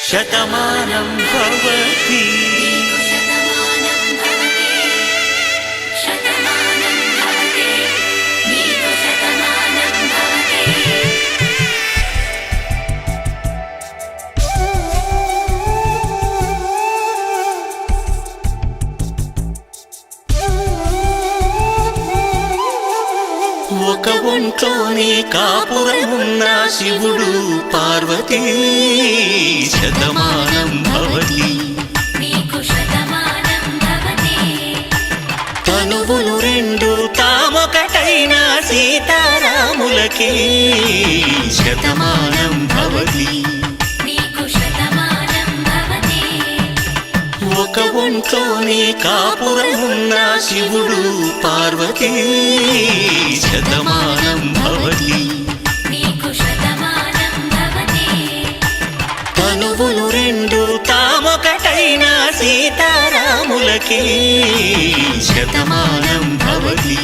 శతమానం భవతి ఒక ఒంట్లోనే కాపురమున్న శివుడు పార్వతీ శతమానం భవతి తనువులు రెండు తామొకటైన సీతారాములకి శతమానం భవతి ఒక ఒంట్లోనే కాపురమున్న శివుడు పార్వతీ శతమానం భవతి తనువులు రెండు తామొకటైన సీతారాములకి శతమానం భవతి